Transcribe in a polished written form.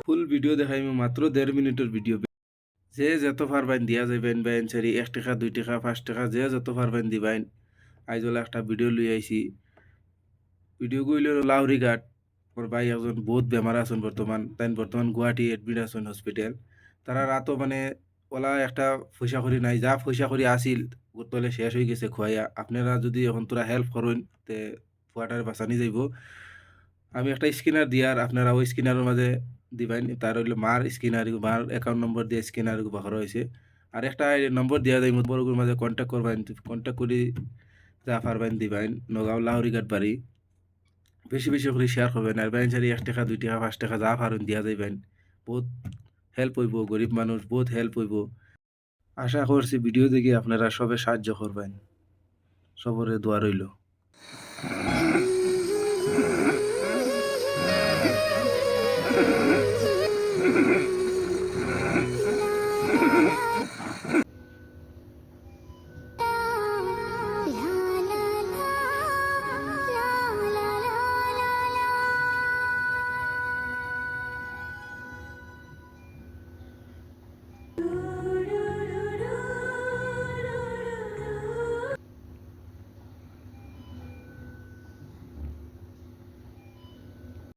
Full video দেখাইমু মাত্র ১.৫ মিনিটের video. যে যত পারবেন দিয়া যাইবেন বাইন সারি ১ টাকা ২ টাকা ৫ টাকা যে যত পারবেন দিবেন। আইজলে একটা ভিডিও লই আইছি। ভিডিও কইল লাউরিঘাট। মোর ভাই একজন বহুত বেমার আছেন বর্তমান। তাই বর্তমান গুয়াহাটি এডমিট আছেন হসপিটাল। তারা রাতও মানে ওলা একটা পয়সা কড়ি নাই। যা পয়সা কড়ি আছিল তলে শেষ হয়ে গেছে খুয়াইয়া। আপনারা যদি এখন তোরা হেল্প করেন তে ফুয়াটারে বাঁচানি যাইব। আমি একটা স্ক্যানার দিয়ার আপনারা ওই স্ক্যানারের মাঝে দিবেন। তার হইলো মার স্ক্যানার মার অ্যাকাউন্ট নম্বর দিয়ে স্ক্যানার বাহর হইছে। আর একটা নম্বর দিয়া যাই মুতবরগুর মাঝে কন্টাক্ট করবেন। কন্টাক্ট করি যা পারবেন দিবেন। নগাঁও লাহরিঘাট বাড়ি। বেশি, বেশি করে শেয়ার করবেন। আর বাইনসারি ৳১, ৳২, ৳৫ যা পারেন দিয়া যাইবেন। বহুত হেল্প হইব। গরিব মানুষ বহুত হেল্প হইব। আশা করছি ভিডিও দেখে আপনারা সবে সাহায্য করবেন। সবরে দোয়া রইল।